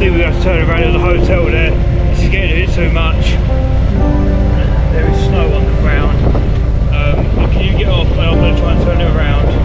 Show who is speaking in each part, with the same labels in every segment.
Speaker 1: think we're going to turn around. There's a hotel there. This is getting a bit too much. There is snow on the ground. Can you get off and I'm going to try and turn it around.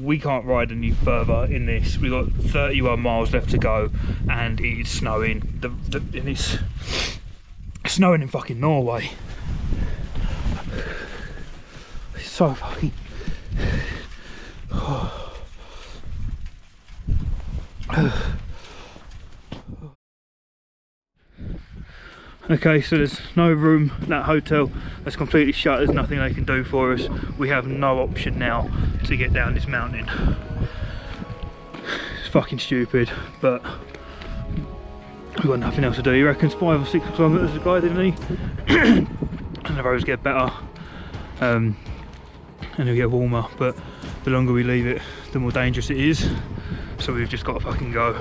Speaker 1: We can't ride any further in this. We've got 31 miles left to go and it's snowing. And it's snowing in fucking Norway. It's so fucking... Okay, so there's no room in that hotel. That's completely shut. There's nothing they can do for us. We have no option now to get down this mountain. It's fucking stupid, but we've got nothing else to do. He reckons 5 or 6 kilometres a guy, didn't he? And the roads get better, and it'll get warmer, but the longer we leave it, the more dangerous it is. So we've just got to fucking go.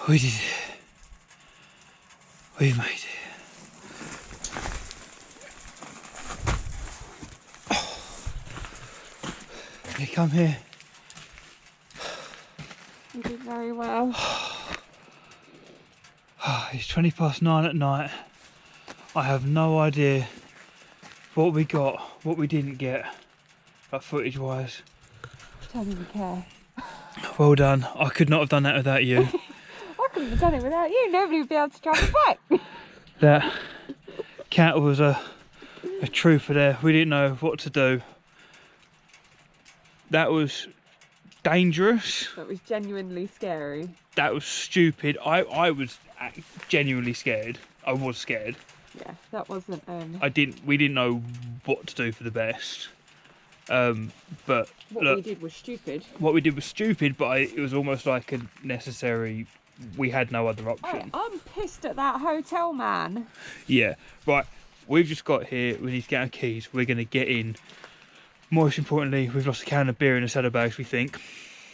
Speaker 1: We did it. We've made it. Oh. You come here.
Speaker 2: You did very well.
Speaker 1: It's 9:20 at night. I have no idea what we got, what we didn't get, like footage wise.
Speaker 2: Don't even care.
Speaker 1: Well done. I could not have done that without you.
Speaker 2: I couldn't have done it without you. Nobody would be able to travel back.
Speaker 1: That cat was a a trooper there. We didn't know what to do. That was dangerous.
Speaker 2: That was genuinely scary.
Speaker 1: That was stupid. I was genuinely scared. I was scared.
Speaker 2: Yeah, that wasn't.
Speaker 1: We didn't know what to do for the best. But
Speaker 2: what
Speaker 1: look,
Speaker 2: we did was stupid.
Speaker 1: What we did was stupid, but it was almost like a necessary. We had no other option.
Speaker 2: I'm pissed at that hotel man.
Speaker 1: Yeah, right. We've just got here. We need to get our keys. We're going to get in. Most importantly, we've lost a can of beer in the saddlebags, we think.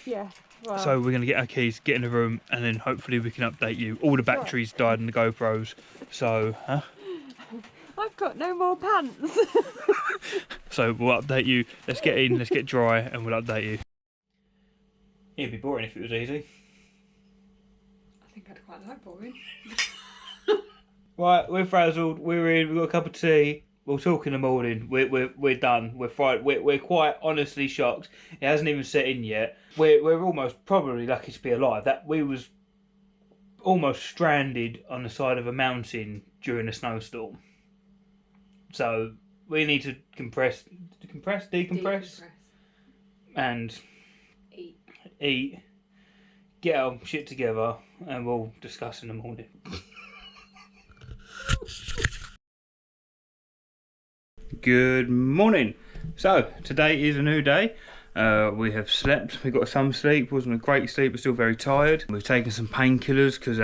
Speaker 2: Yeah. Well,
Speaker 1: So we're going to get our keys, get in the room, and then hopefully we can update you. All the batteries died in the GoPros, so
Speaker 2: I've got no more pants.
Speaker 1: So we'll update you. Let's get in, let's get dry, and we'll update you. It'd be boring if it was easy.
Speaker 2: I think I'd quite like boring.
Speaker 1: Right, we're frazzled. We're in. We've got a cup of tea. We'll talk in the morning. We're done. We're fried. We're quite honestly shocked. It hasn't even set in yet. We're almost probably lucky to be alive. That we was almost stranded on the side of a mountain during a snowstorm. So we need to decompress, and eat, get our shit together, and we'll discuss in the morning. Good morning. So today is a new day. We have slept. We got some sleep. Wasn't a great sleep. We're still very tired. We've taken some painkillers because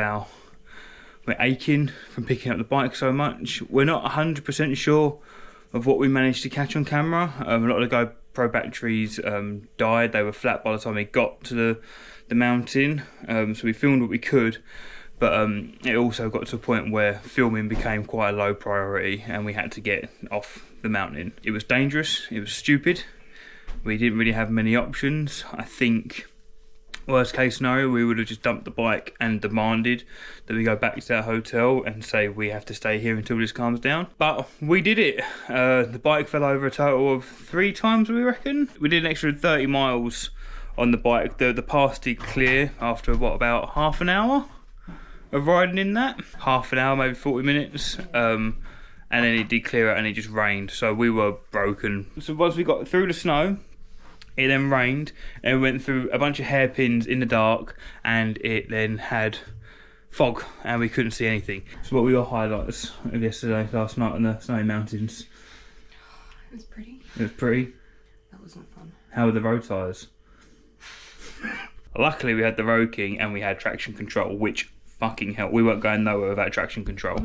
Speaker 1: we're aching from picking up the bike so much. We're not 100% sure of what we managed to catch on camera. A lot of the GoPro batteries died. They were flat by the time we got to the mountain. So we filmed what we could. But it also got to a point where filming became quite a low priority and we had to get off the mountain. It was dangerous, it was stupid. We didn't really have many options. I think worst case scenario, we would have just dumped the bike and demanded that we go back to that hotel and say we have to stay here until this calms down. But we did it. The bike fell over a total of 3 times, we reckon. We did an extra 30 miles on the bike. The pass did clear after what, about half an hour of riding in that. Half an hour, maybe 40 minutes. And then it did clear out and it just rained. So we were broken. So once we got through the snow, it then rained and we went through a bunch of hairpins in the dark and it then had fog and we couldn't see anything. So what were your highlights of last night on the snowy mountains?
Speaker 2: It was pretty.
Speaker 1: It was pretty?
Speaker 2: That wasn't fun.
Speaker 1: How were the road tyres? Luckily we had the Road King and we had traction control, which fucking hell. We weren't going nowhere without traction control.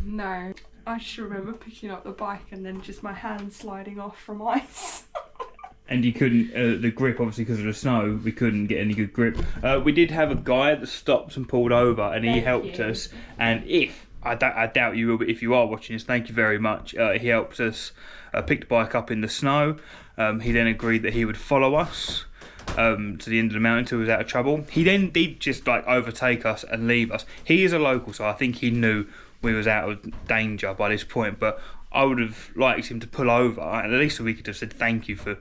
Speaker 2: No. I just remember picking up the bike and then just my hand sliding off from ice.
Speaker 1: And you couldn't, the grip, obviously because of the snow, we couldn't get any good grip. We did have a guy that stopped and pulled over and he helped us. And I doubt you will, but if you are watching this, thank you very much. He helped us pick the bike up in the snow. He then agreed that he would follow us to the end of the mountain until he was out of trouble. He then did just like overtake us and leave us. He is a local, so I think he knew we was out of danger by this point, but I would have liked him to pull over and at least we could have said thank you for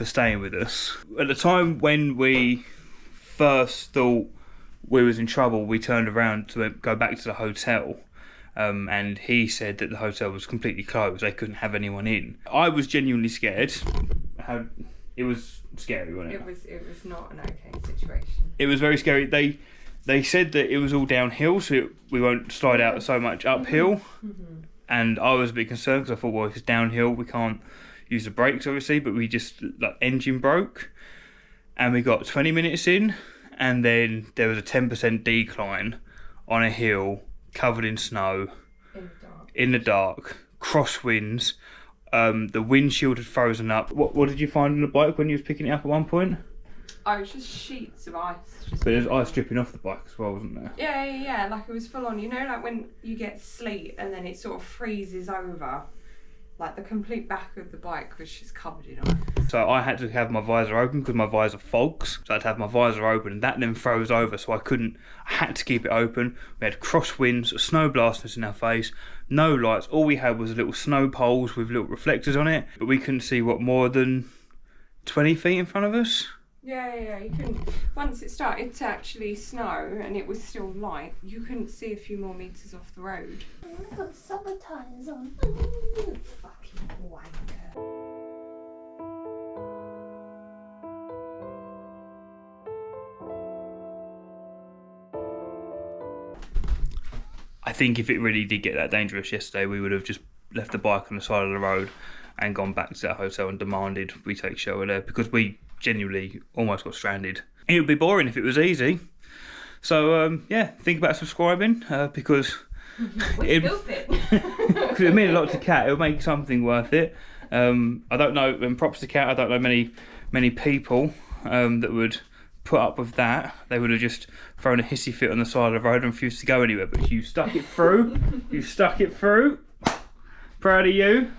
Speaker 1: staying with us. At the time when we first thought we was in trouble, we turned around to go back to the hotel and he said that the hotel was completely closed. They couldn't have anyone in. I was genuinely scared. It was scary, wasn't it?
Speaker 2: It was not an okay situation.
Speaker 1: It was very scary. They said that it was all downhill, so we won't slide out so much uphill.
Speaker 2: Mm-hmm.
Speaker 1: And I was a bit concerned because I thought, well, if it's downhill, we can't use the brakes, obviously. But we just, engine broke. And we got 20 minutes in, and then there was a 10% decline on a hill covered in snow. In the dark. Crosswinds. The windshield had frozen up. What did you find on the bike when you was picking it up at one point?
Speaker 2: Oh, it was just sheets of ice.
Speaker 1: But there's ice dripping off the bike as well, wasn't there?
Speaker 2: Yeah. Like it was full on. You know, like when you get sleet and then it sort of freezes over. Like the complete back of the bike was just covered in ice. So
Speaker 1: I had to have my visor open because my visor fogs. So I had to have my visor open and that then froze over. So I had to keep it open. We had crosswinds, snow blasters in our face, no lights. All we had was little snow poles with little reflectors on it. But we couldn't see more than 20 feet in front of us.
Speaker 2: Yeah, you couldn't. Once it started to actually snow and it was still light, you couldn't see a few more metres off the road.
Speaker 3: I've got summer tyres on.
Speaker 2: Fucking wanker.
Speaker 1: I think if it really did get that dangerous yesterday, we would have just left the bike on the side of the road and gone back to that hotel and demanded we take shelter there, because we genuinely almost got stranded. It would be boring if it was easy. So yeah, think about subscribing, because it would mean a lot to Kat. It would make something worth it. I don't know, and props to Kat, I don't know many people that would put up with that. They would have just thrown a hissy fit on the side of the road and refused to go anywhere, but you stuck it through. You stuck it through. Proud of you.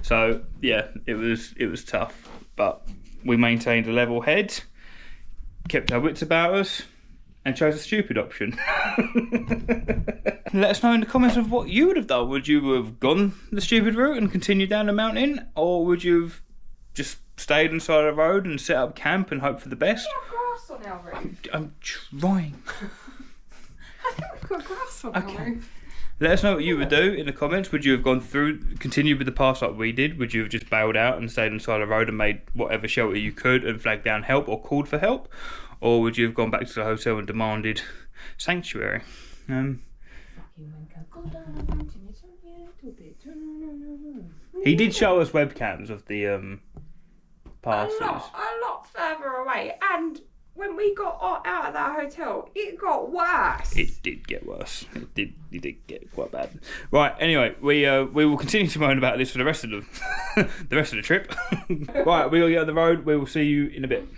Speaker 1: So yeah, it was tough, but we maintained a level head, kept our wits about us, and chose a stupid option. Let us know in the comments of what you would have done. Would you have gone the stupid route and continued down the mountain, or would you have just stayed on the side of the road and set up camp and hope for the best?
Speaker 2: Grass on our roof.
Speaker 1: I'm trying.
Speaker 2: I think we've got grass on our roof.
Speaker 1: Let us know what you would do in the comments. Would you have gone through, continued with the pass like we did? Would you have just bailed out and stayed on the side of the road and made whatever shelter you could and flagged down help or called for help? Or would you have gone back to the hotel and demanded sanctuary? He did show us webcams of the passes.
Speaker 2: A lot further away, and when we got out of that hotel, it got worse.
Speaker 1: It did get worse. It did get quite bad. Right. Anyway, we will continue to moan about this for the rest of the the rest of the trip. Right. We gotta get on the road. We will see you in a bit.